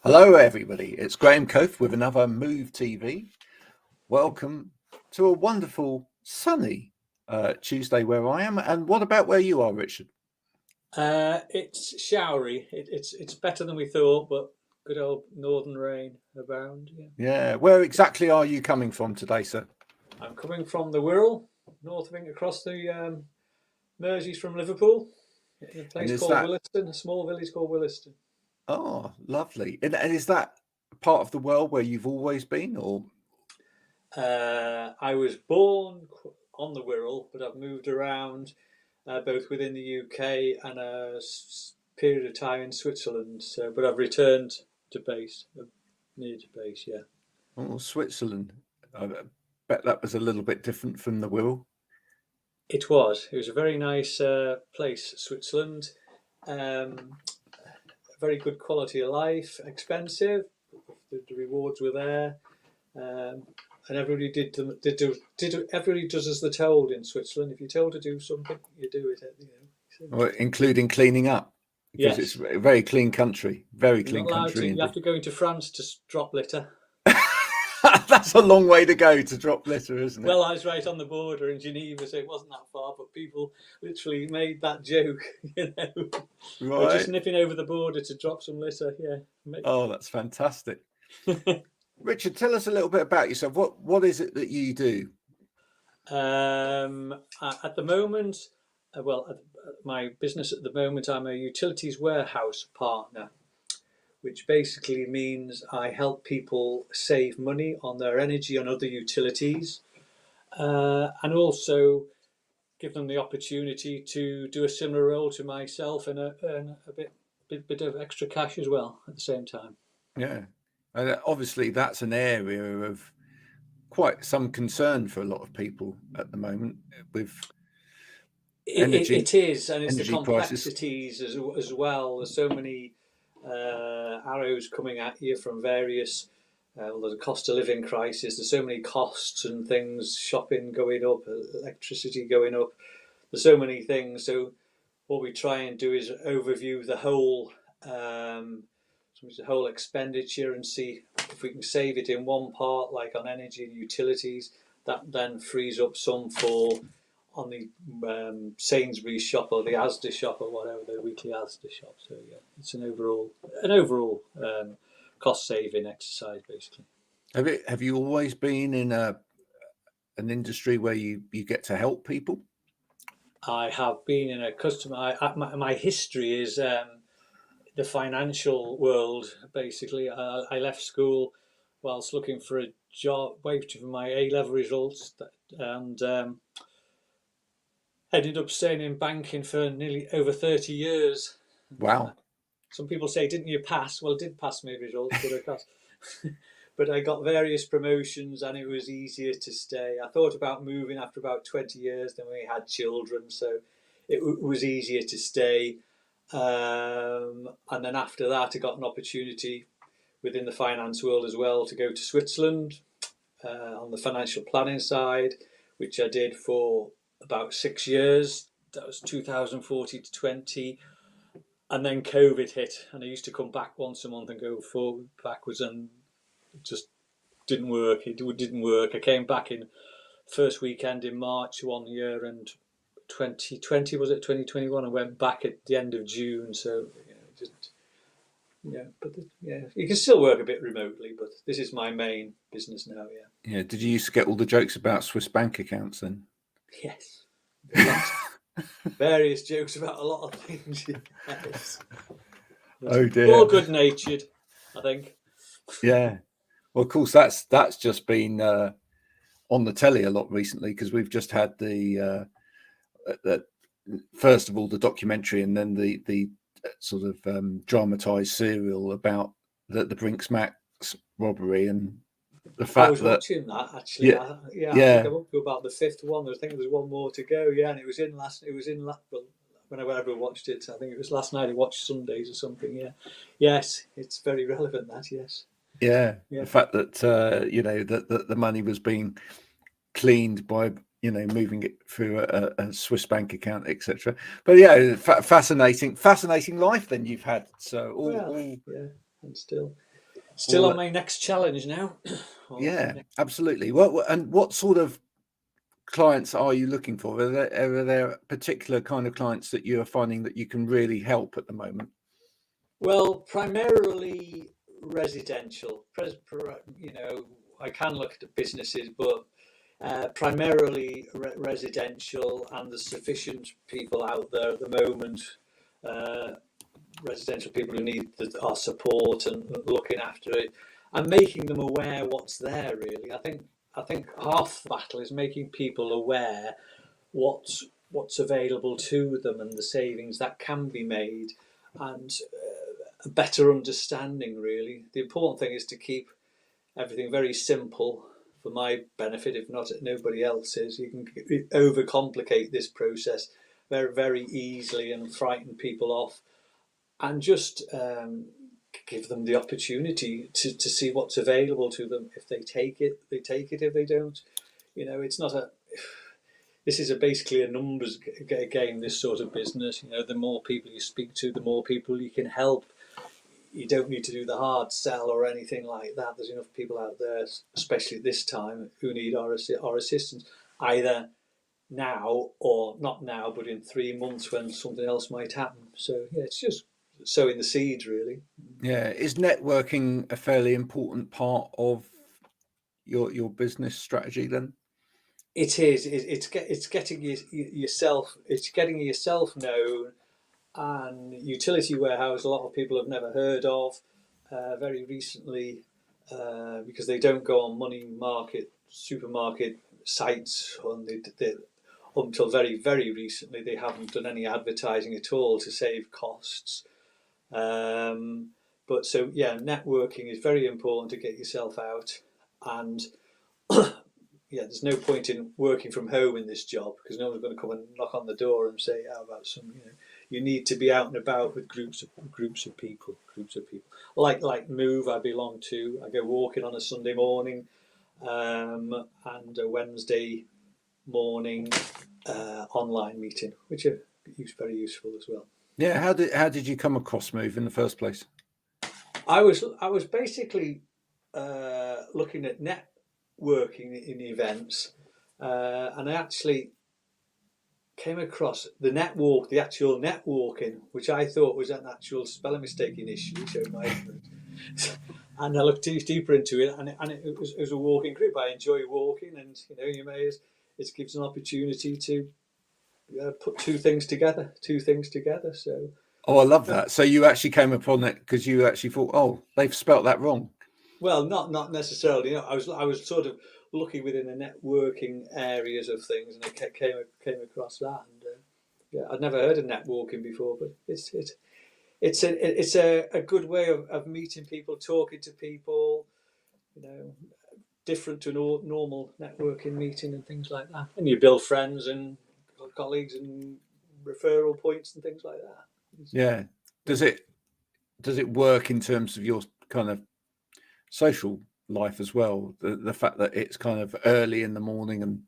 Hello, everybody. It's Graham Coath with another Move TV. Welcome to a wonderful sunny Tuesday where I am. And what about where you are, Richard? It's showery. It's better than we thought, but good old northern rain abound. Yeah. Yeah. Where exactly are you coming from today, sir? I'm coming from the Wirral, north of England, across the Mersey from Liverpool, in a And place is called that, Williston, a small village called Williston. oh, lovely. And is that part of the world where you've always been, or? I was born on the Wirral, but I've moved around both within the UK and period of time in Switzerland. So, but I've returned to base, near to base. Yeah. Oh, Switzerland. I bet that was a little bit different from the Wirral. It was. It was a very nice place, Switzerland. Very good quality of life, expensive. The rewards were there, and everybody everybody does as they're told in Switzerland. If you're told to do something, you do it. Well, including cleaning up, because it's Yes, a very clean country. Very you're not clean allowed to. country You have indeed. to go into France to drop litter. That's a long way to go to drop litter, isn't it? Well, I was right on the border in Geneva, so it wasn't that far. But people literally made that joke, We're just Right. nipping over the border to drop some litter. Yeah. Oh, that's fantastic. Richard, tell us a little bit about yourself. What is it that you do? At the moment, my business at the moment, I'm a utilities warehouse partner, which basically means I help people save money on their energy and other utilities, and also give them the opportunity to do a similar role to myself and earn a bit of extra cash as well at the same time. Yeah. Obviously, that's an area of quite some concern for a lot of people at the moment with energy It is, and it's the energy prices. complexities as well. There's so many arrows coming at you from various. There's a cost of living crisis. There's so many costs and things. Shopping going up, electricity going up. There's so many things. So what we try and do is overview the whole expenditure and see if we can save it in one part, like on energy and utilities. That then frees up some for on the Sainsbury's shop or the Asda shop or whatever, the weekly Asda shop. So yeah, it's an overall cost saving exercise basically. Have you always been in an industry where you get to help people? I have been in a customer. My history is the financial world basically. I left school whilst looking for a job, waiting for my A-level results, and ended up staying in banking for nearly over 30 years. Wow. Some people say, didn't you pass? Well, I did pass my results, but I passed. But I got various promotions and it was easier to stay. I thought about moving after about 20 years, then we had children, so it was easier to stay. And then after that, I got an opportunity within the finance world as well to go to Switzerland on the financial planning side, which I did for about 6 years. That was 2014 to 20. And then COVID hit, and I used to come back once a month and go forward, backwards, and it just didn't work. It didn't work. I came back in first weekend in March 1 year, and 2020 was it 2021? I went back at the end of June. So you can still work a bit remotely, but this is my main business now. Yeah. Did you used to get all the jokes about Swiss bank accounts then? Yes. Various jokes about a lot of things. Yes. Oh dear. All good natured, I think. Yeah. Well, of course, that's just been on the telly a lot recently because we've just had the first of all the documentary and then the sort of dramatized serial about the Brinks-Max robbery and the I fact was that watching that actually. yeah, I yeah, think I'm up to about the fifth one. I think there's one more to go. Yeah, and it was in last. Well, whenever I watched it, I think it was last night. I watched Sundays or something. Yeah, yes, it's very relevant. That yes. yeah, Yeah. the fact that that the money was being cleaned by moving it through a Swiss bank account, etc. But yeah, fascinating life then you've had. So Well, yeah, and still. Still on Well, my next challenge now. yeah, absolutely. And what sort of clients are you looking for? Are there particular kind of clients that you are finding that you can really help at the moment? Well, primarily residential. I can look at businesses, but primarily residential, and there's sufficient people out there at the moment. Uh, Residential people who need our support and looking after it, and making them aware what's there. Really, I think half the battle is making people aware what's available to them and the savings that can be made, and a better understanding. Really, the important thing is to keep everything very simple for my benefit, if not nobody else's. You can overcomplicate this process very, very easily and frighten people off, and just give them the opportunity to see what's available to them. If they take it, they take it. If they don't, it's not a. This is basically a numbers game. This sort of business, the more people you speak to, the more people you can help. You don't need to do the hard sell or anything like that. There's enough people out there, especially at this time, who need our assistance, either now or not now, but in 3 months when something else might happen. So yeah, it's just sowing the seeds, really. Yeah, is networking a fairly important part of your business strategy then? It is. It's getting yourself. It's getting yourself known. And utility warehouse, a lot of people have never heard of. Very recently, because they don't go on money market supermarket sites, until very, very recently, they haven't done any advertising at all to save costs. But so yeah, networking is very important to get yourself out. And yeah, there's no point in working from home in this job, because no one's going to come and knock on the door and say, "How about some?" You need to be out and about with groups of people. Like Move, I belong to. I go walking on a Sunday morning, and a Wednesday morning online meeting, which are very useful as well. Yeah, how did you come across Move in the first place? I was basically looking at networking in events, and I actually came across the actual networking, which I thought was an actual spelling mistaking issue. Showed my ignorance, and I looked deeper into it, and it was a walking group. I enjoy walking, and it gives an opportunity to put two things together. So. Oh, I love that. So you actually came upon it because you actually thought, oh, they've spelt that wrong. Well, not necessarily. I was sort of looking within the networking areas of things, and I came across that, and yeah, I'd never heard of networking before, but it's a good way of meeting people, talking to people, different to a normal networking meeting and things like that, and you build friends and colleagues and referral points and things like that. Yeah. Does it work in terms of your kind of social life as well? The fact that it's kind of early in the morning and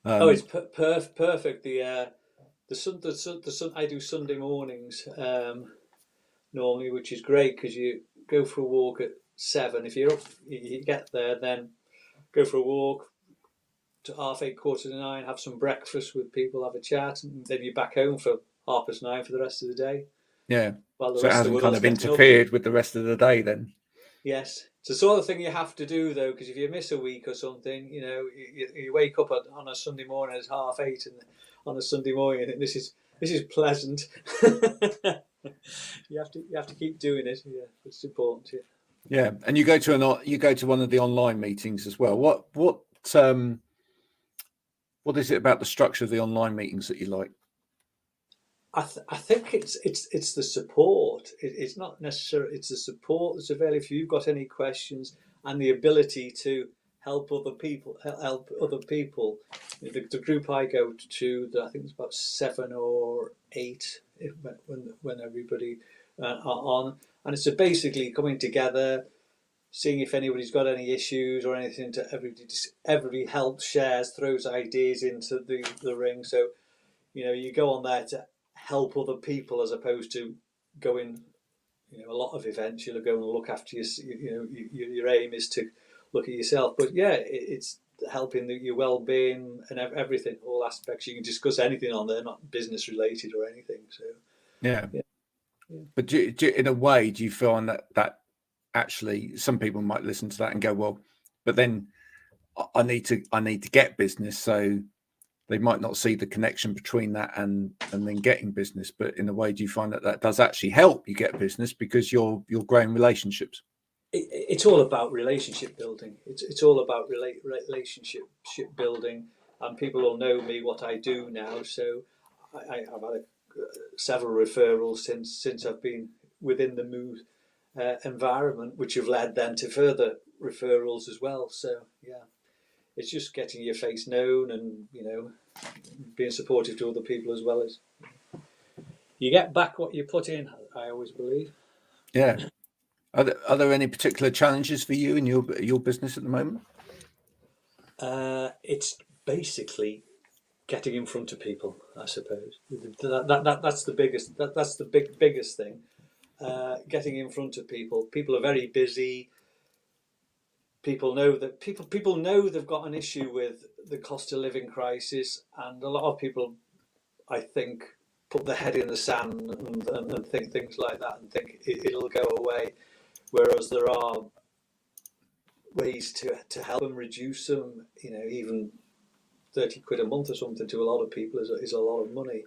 It's perfect. The sun. I do Sunday mornings normally, which is great because you go for a walk at 7. If you're up, you get there, then go for a walk to 8:30, 8:45, have some breakfast with people, have a chat, and then you're back home for 9:30 for the rest of the day. yeah. While the So it rest of the hasn't kind world's of getting up. interfered with the rest of the day then. Yes, it's the sort of thing you have to do though, because if you miss a week or something, you wake up on a Sunday morning at 8:30 and on a Sunday morning, and this is pleasant. You have to keep doing it. Yeah, it's important. Yeah. Yeah, and you go to one of the online meetings as well. What is it about the structure of the online meetings that you like? I think it's the support. It's not necessarily, it's the support that's available. If you've got any questions and the ability to help other people. The group I go to, I think it's about 7 or 8 when everybody are on, and it's basically coming together, seeing if anybody's got any issues or anything. To everybody helps, shares, throws ideas into the ring. So you go on there to help other people as opposed to going a lot of events, you'll go and look after your aim is to look at yourself. But yeah, it's helping your well-being and everything, all aspects. You can discuss anything on there, not business related or anything. So Yeah. yeah. Yeah. But in a way, do you find that actually some people might listen to that and go, well, but then I need to get business, so they might not see the connection between that and then getting business. But in a way, do you find that does actually help you get business because you're growing relationships? It's all about relationship building. It's all about relationship building, and people will know me what I do now. So I've had several referrals since I've been within the Move environment, which have led then to further referrals as well. So yeah, it's just getting your face known and being supportive to other people as well as you get back what you put in. I always believe. Yeah. Are there any particular challenges for you in your business at the moment? It's basically getting in front of people, I suppose. That's the biggest. That's the biggest thing. Getting in front of people. People are very busy. People know that people know they've got an issue with the cost of living crisis, and a lot of people, I think, put their head in the sand and think things like that and think it'll go away. Whereas there are ways to help them reduce them. Even 30 quid a month or something to a lot of people is a lot of money.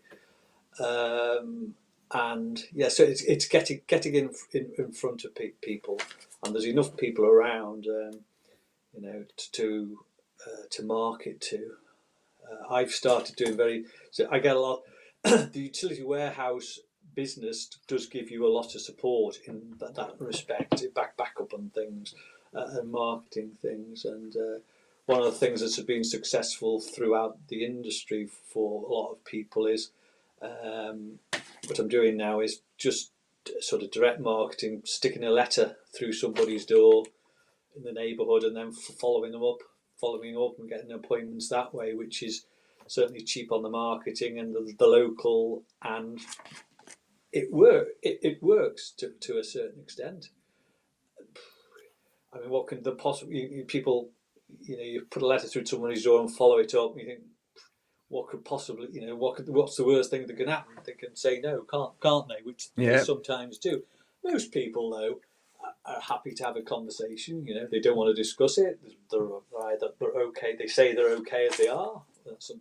And yeah, so it's getting in front of people, and there's enough people around, to market to. I've started doing so I get a lot. The utility warehouse business does give you a lot of support in that respect, backup and things, and marketing things, and one of the things that's been successful throughout the industry for a lot of people is what I'm doing now is just sort of direct marketing, sticking a letter through somebody's door in the neighbourhood, and then following up and getting appointments that way, which is certainly cheap on the marketing and the local, and it works to a certain extent. I mean, what can the possible people? You put a letter through somebody's door and follow it up, and you think, what could possibly, what's the worst thing that can happen? They can say no, can't they? Which they sometimes do. Most people, though, are happy to have a conversation. They don't want to discuss it. They're okay. They say they're okay as they are.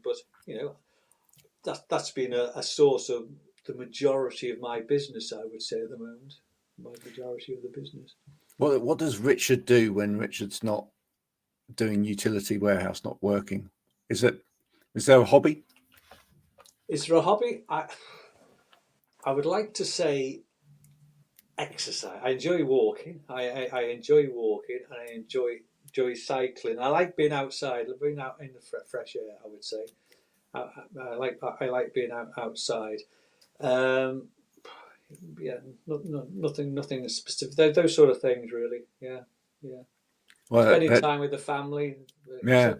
But that's been a source of the majority of my business, I would say, at the moment. My majority of the business. What does Richard do when Richard's not doing utility warehouse, not working? Is there a hobby? Is there a hobby? I would like to say exercise. I enjoy walking. I enjoy walking, and I enjoy cycling. I like being outside, being out in the fresh air. I would say I like being outside. Yeah, nothing specific. Those sort of things, really. Yeah. Well, spending time with the family. Yeah.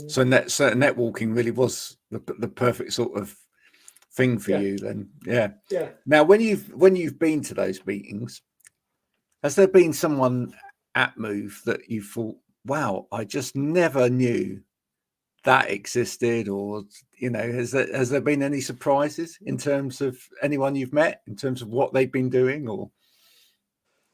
So networking really was the perfect sort of thing for you then. Yeah. Yeah. Now, when you've been to those meetings, has there been someone at Move that you thought, wow, I just never knew that existed, or has there been any surprises in terms of anyone you've met in terms of what they've been doing? Or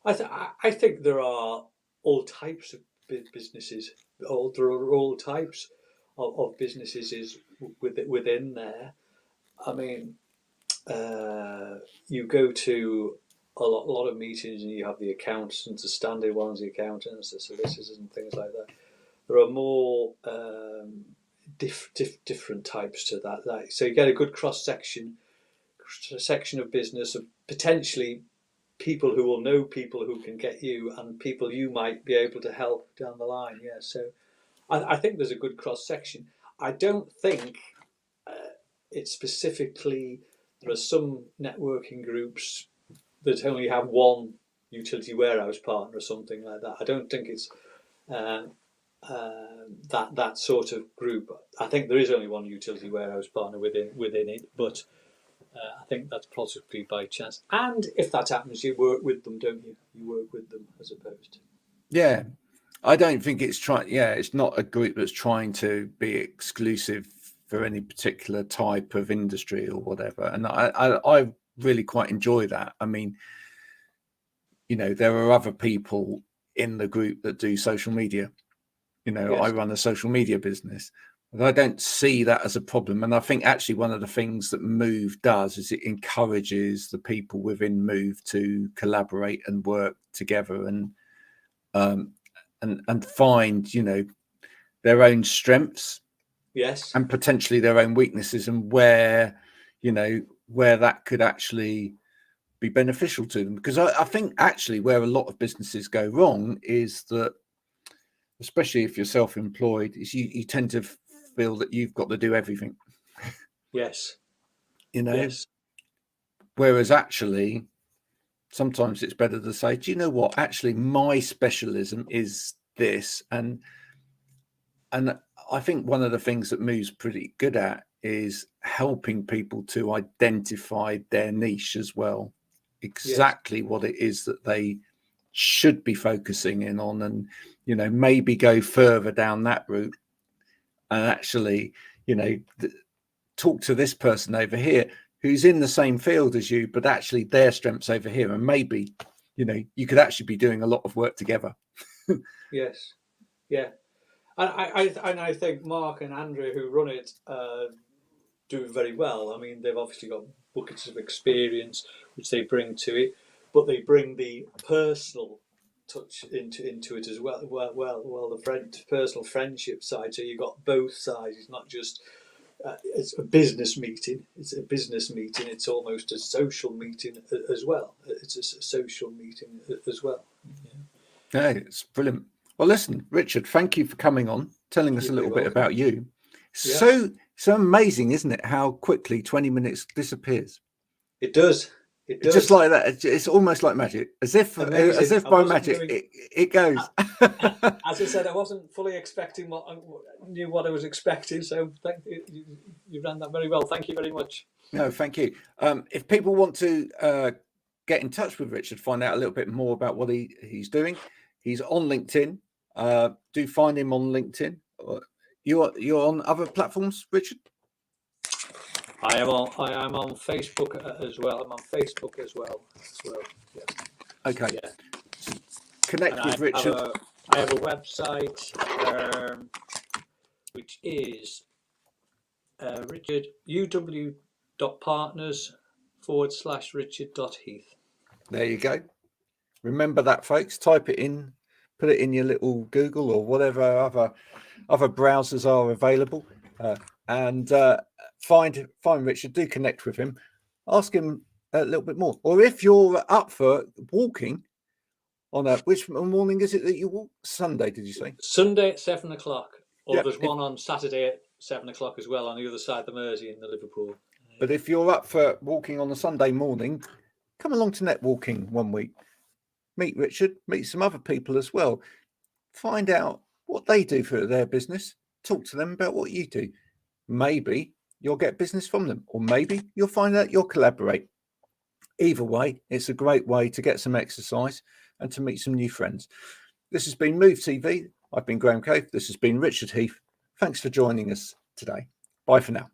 I think there are all types of businesses. There are all types of businesses within there. I mean, you go to a lot of meetings and you have the accountants, the standard ones, the accountants, the solicitors, and things like that. There are more different types to that. So you get a good cross section of business of potentially people who will know people who can get you, and people you might be able to help down the line. Yeah, so I think there's a good cross section. I don't think it's specifically. There are some networking groups that only have one utility warehouse partner or something like that. I don't think it's that sort of group. I think there is only one utility warehouse partner within it, but I think that's possibly by chance. And if that happens, you work with them, don't you? You work with them as opposed to. Yeah, I don't think it's trying. Yeah, it's not a group that's trying to be exclusive for any particular type of industry or whatever. And I really quite enjoy that. I mean, you know, there are other people in the group that do social media. You know, Yes. I run a social media business, but I don't see that as a problem. And I think actually one of the things that Move does is it encourages the people within Move to collaborate and work together and find, you know, their own strengths, Yes. and potentially their own weaknesses, and where, you know, where that could actually be beneficial to them. Because I think actually where a lot of businesses go wrong is that, especially if you're self-employed, is you tend to feel that you've got to do everything. Yes. You know, Yes. whereas actually sometimes it's better to say, do you know what, actually my specialism is this. And I think one of the things that Moo's pretty good at is helping people to identify their niche as well, exactly what it is that they should be focusing in on, and, you know, maybe go further down that route and actually, you know, talk to this person over here who's in the same field as you, but actually their strengths over here, and maybe, you know, you could actually be doing a lot of work together. Yes. Yeah. And I think Mark and Andrew, who run it, do very well. I mean, they've obviously got buckets of experience which they bring to it, but they bring the personal touch into it as well. Well, the personal friendship side. So you've got both sides. It's not just it's a business meeting. It's a business meeting. It's almost a social meeting as well. It's a social meeting as well. Yeah, it's brilliant. Well, listen, Richard, thank you for coming on, telling us a little bit about you. Yeah. So amazing, isn't it, how quickly 20 minutes disappears? It does. It does. Just like that. It's almost like magic, as if by magic it goes. As I said, I wasn't fully expecting what I was expecting. So thank you. You ran that very well. Thank you very much. No, thank you. If people want to get in touch with Richard, find out a little bit more about what he's doing, he's on LinkedIn. Do find him on LinkedIn. You're on other platforms, Richard? I am on Facebook as well. I'm on Facebook as well. Yeah. Okay. Yeah. Connect with Richard. I have a website which is uw.partners/Richard.Heath. There you go. Remember that, folks. Type it in, put it in your little Google or whatever other browsers are available, and find Richard. Do connect with him. Ask him a little bit more. Or if you're up for walking on which morning is it that you walk? Sunday, did you say? Sunday at 7 o'clock. Or Yeah, there's one on Saturday at 7 o'clock as well on the other side of the Mersey in the Liverpool. But if you're up for walking on a Sunday morning, come along to netwalking one week. Meet Richard, meet some other people as well. Find out what they do for their business. Talk to them about what you do. Maybe you'll get business from them, or maybe you'll find out you'll collaborate. Either way, it's a great way to get some exercise and to meet some new friends. This has been Move TV. I've been Graham Coath. This has been Richard Heath. Thanks for joining us today. Bye for now.